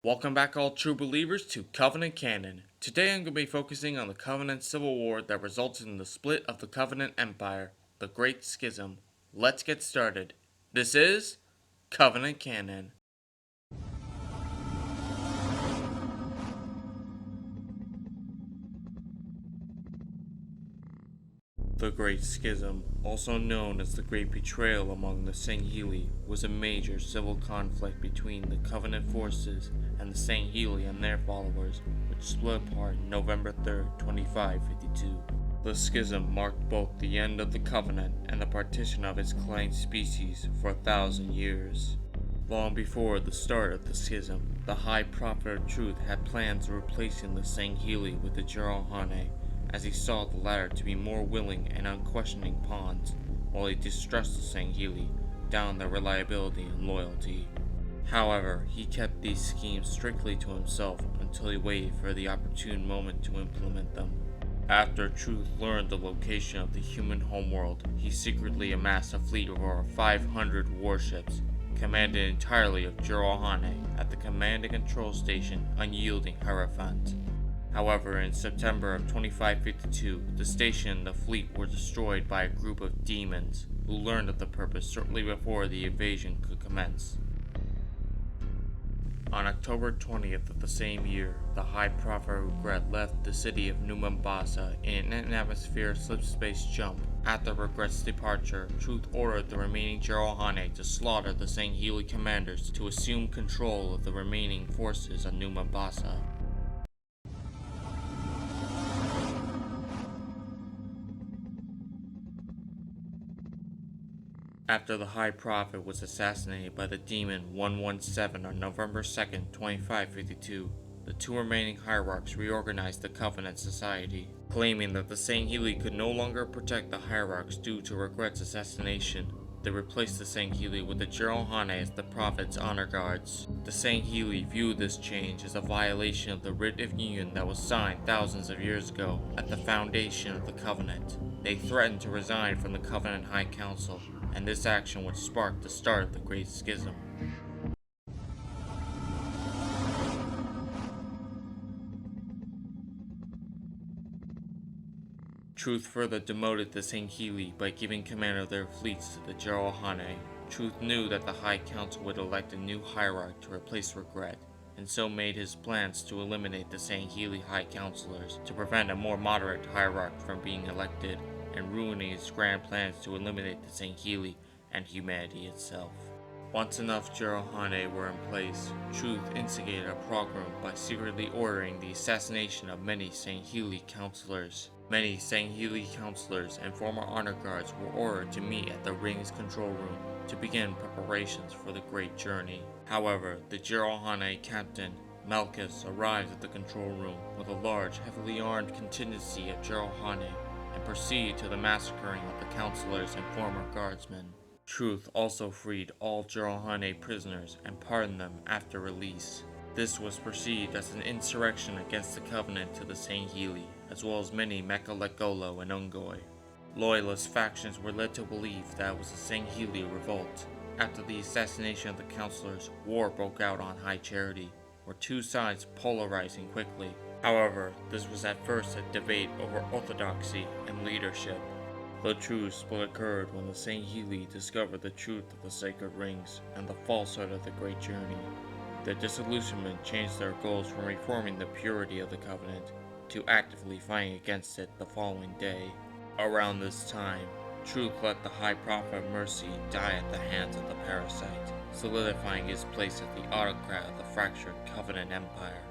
Welcome back all true believers to Covenant Canon. Today I'm going to be focusing on the Covenant Civil War that resulted in the split of the Covenant Empire, the Great Schism. Let's get started. This is Covenant Canon. The Great Schism, also known as the Great Betrayal among the Sangheili, was a major civil conflict between the Covenant forces and the Sangheili and their followers, which split apart on November 3, 2552. The schism marked both the end of the Covenant and the partition of its client species for 1,000 years. Long before the start of the schism, the High Prophet of Truth had plans of replacing the Sangheili with the Jiralhanae, as he saw the latter to be more willing and unquestioning pawns, while he distrusted the Sangheili, down their reliability and loyalty. However, he kept these schemes strictly to himself until he waited for the opportune moment to implement them. After Truth learned the location of the human homeworld, he secretly amassed a fleet of over 500 warships, commanded entirely of Jiralhanae, at the command and control station Unyielding Hierophant. However, in September of 2552, the station and the fleet were destroyed by a group of demons, who learned of the purpose shortly before the invasion could commence. On October 20th of the same year, the High Prophet of Regret left the city of New Mombasa in an atmosphere slipspace jump. After Regret's departure, Truth ordered the remaining Jiralhanae to slaughter the Sangheili commanders to assume control of the remaining forces on New Mombasa. After the High Prophet was assassinated by the Demon 117 on November 2nd, 2552, the two remaining hierarchs reorganized the Covenant Society, claiming that the Sangheili could no longer protect the hierarchs due to Regret's assassination. They replaced the Sangheili with the Jiralhanae as the Prophet's honor guards. The Sangheili viewed this change as a violation of the writ of union that was signed thousands of years ago at the foundation of the Covenant. They threatened to resign from the Covenant High Council, and this action would spark the start of the Great Schism. Truth further demoted the Sangheili by giving command of their fleets to the Jiralhanae. Truth knew that the High Council would elect a new hierarch to replace Regret, and so made his plans to eliminate the Sangheili High Councilors to prevent a more moderate hierarch from being elected, and ruining his grand plans to eliminate the Sangheili and humanity itself. Once enough Jiralhanae were in place, Truth instigated a pogrom by secretly ordering the assassination of many Sangheili councilors. Many Sangheili councilors and former honor guards were ordered to meet at the Ring's control room to begin preparations for the great journey. However, the Jiralhanae captain, Malchus, arrived at the control room with a large, heavily armed contingency of Jiralhanae and proceeded to the massacring of the councilors and former guardsmen. Truth also freed all Jiralhanae prisoners and pardoned them after release. This was perceived as an insurrection against the Covenant to the Sangheili, as well as many Mekalekolo and Ungoi. Loyalist factions were led to believe that it was a Sangheili revolt. After the assassination of the councilors, war broke out on High Charity, with two sides polarizing quickly. However, this was at first a debate over orthodoxy and leadership. The true split occurred when the Sangheili discovered the truth of the sacred rings and the falsehood of the great journey. Their disillusionment changed their goals from reforming the purity of the Covenant to actively fighting against it the following day. Around this time, Truth let the High Prophet of Mercy die at the hands of the parasite, solidifying his place as the autocrat of the fractured Covenant Empire.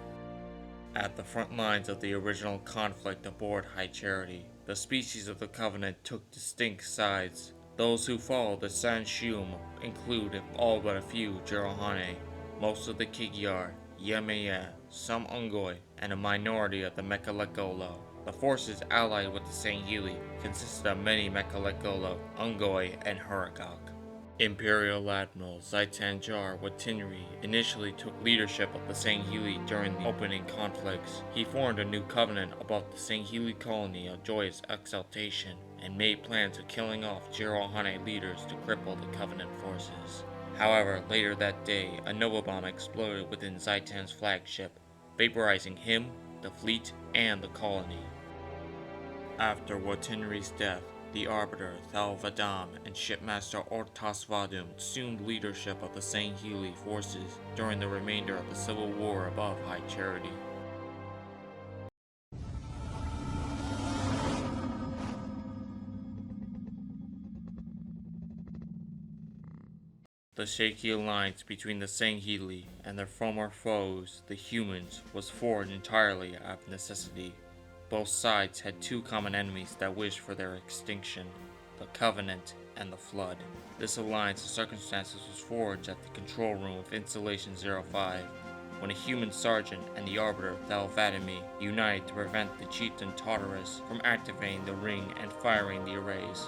At the front lines of the original conflict aboard High Charity, the species of the Covenant took distinct sides. Those who followed the San Shium include all but a few Jiralhanae, most of the Kigyar, Yemaya, some Ungoi, and a minority of the Mekalekolo. The forces allied with the Sangheili consisted of many Mekalekolo, Ungoi, and Huragok. Imperial Admiral Zaitanjar Watinri initially took leadership of the Sangheili during the opening conflicts. He formed a new covenant about the Sangheili colony of joyous exaltation and made plans of killing off Jiralhanae leaders to cripple the Covenant forces. However, later that day, a Nova bomb exploded within Zaitan's flagship, vaporizing him, the fleet, and the colony. After Watinri's death, the Arbiter Thal Vadam and Shipmaster Ortas Vadum assumed leadership of the Sangheili forces during the remainder of the civil war above High Charity. The shaky alliance between the Sangheili and their former foes, the humans, was forged entirely out of necessity. Both sides had two common enemies that wished for their extinction, the Covenant and the Flood. This alliance of circumstances was forged at the control room of Installation 05, when a human sergeant and the Arbiter Thal Vadimi united to prevent the chieftain Tartarus from activating the ring and firing the arrays.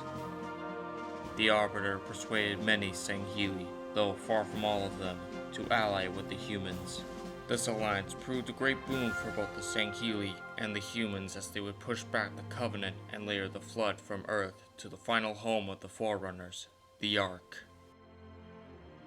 The Arbiter persuaded many Sangheili, though far from all of them, to ally with the humans. This alliance proved a great boon for both the Sangheili and the humans, as they would push back the Covenant and later the Flood from Earth to the final home of the Forerunners, the Ark.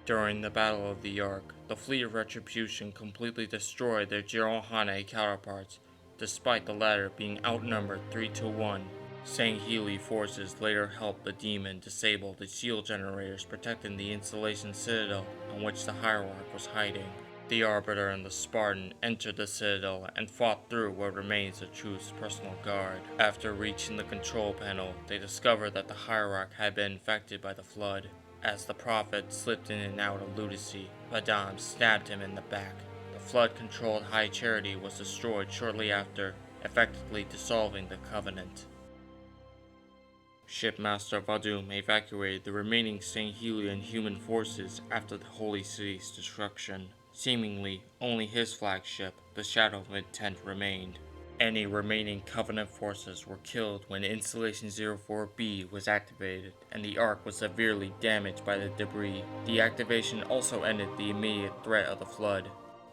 During the Battle of the Ark, the fleet of Retribution completely destroyed their Jiralhanae counterparts, despite the latter being outnumbered 3-1. Sangheili forces later helped the Demon disable the shield generators protecting the installation citadel on which the Hierarch was hiding. The Arbiter and the Spartan entered the citadel and fought through what remains of Truth's personal guard. After reaching the control panel, they discovered that the Hierarch had been infected by the Flood. As the Prophet slipped in and out of lunacy, Vadam stabbed him in the back. The Flood-controlled High Charity was destroyed shortly after, effectively dissolving the Covenant. Shipmaster Vadum evacuated the remaining Sangheili and human forces after the Holy City's destruction. Seemingly, only his flagship, the Shadow of Intent, remained. Any remaining Covenant forces were killed when Installation 04B was activated, and the Ark was severely damaged by the debris. The activation also ended the immediate threat of the Flood.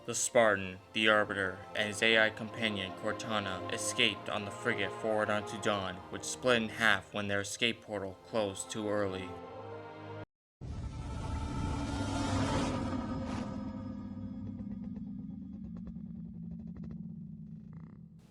The Spartan, the Arbiter, and his AI companion Cortana escaped on the frigate forward onto Dawn, which split in half when their escape portal closed too early.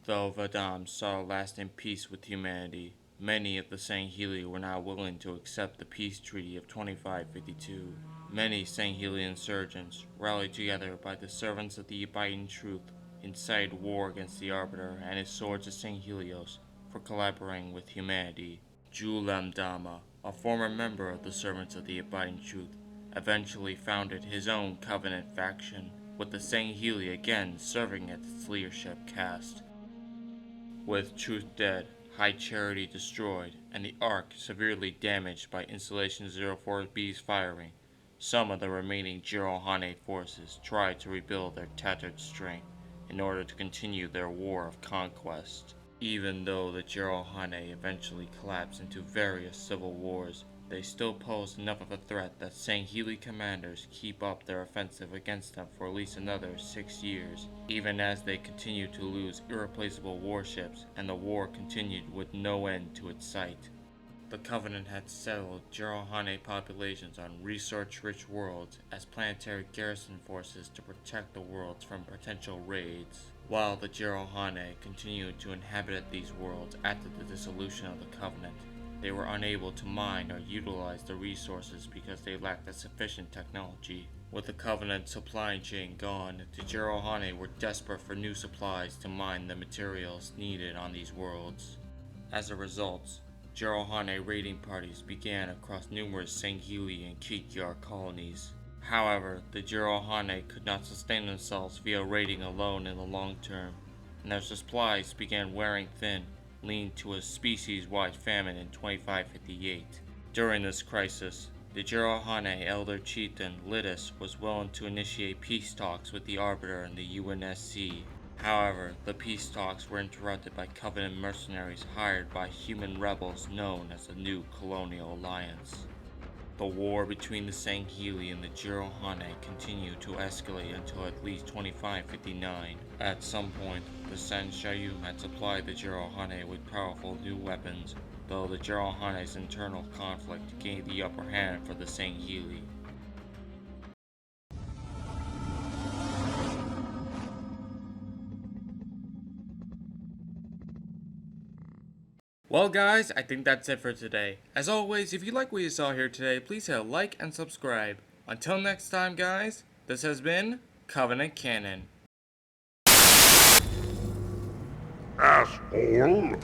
Though Vadam saw a lasting peace with humanity, many of the Sangheili were not willing to accept the peace treaty of 2552. Many Sangheili insurgents, rallied together by the servants of the Abiding Truth, incited war against the Arbiter and his Swords of Sanghelios for collaborating with humanity. Julem Dama, a former member of the Servants of the Abiding Truth, eventually founded his own Covenant faction, with the Sangheili again serving as its leadership caste. With Truth dead, High Charity destroyed, and the Ark severely damaged by Installation 04B's firing, some of the remaining Jiralhanae forces tried to rebuild their tattered strength in order to continue their war of conquest. Even though the Jiralhanae eventually collapsed into various civil wars, they still pose enough of a threat that Sangheili commanders keep up their offensive against them for at least another 6 years, even as they continue to lose irreplaceable warships and the war continued with no end to its sight. The Covenant had settled Jiralhanae populations on resource-rich worlds as planetary garrison forces to protect the worlds from potential raids. While the Jiralhanae continued to inhabit these worlds after the dissolution of the Covenant, they were unable to mine or utilize the resources because they lacked the sufficient technology. With the Covenant supply chain gone, the Jiralhanae were desperate for new supplies to mine the materials needed on these worlds. As a result, Jiralhanae raiding parties began across numerous Sangheili and Kikyar colonies. However, the Jiralhanae could not sustain themselves via raiding alone in the long term, and their supplies began wearing thin, leading to a species-wide famine in 2558. During this crisis, the Jiralhanae elder chieftain Lidus was willing to initiate peace talks with the Arbiter and the UNSC. However, the peace talks were interrupted by Covenant mercenaries hired by human rebels known as the New Colonial Alliance. The war between the Sangheili and the Jiralhanae continued to escalate until at least 2559. At some point, the Sangheili had supplied the Jiralhanae with powerful new weapons, though the Jiralhane's internal conflict gained the upper hand for the Sangheili. Well guys, I think that's it for today. As always, if you like what you saw here today, please hit like and subscribe. Until next time guys, this has been Covenant Canon. Asshole!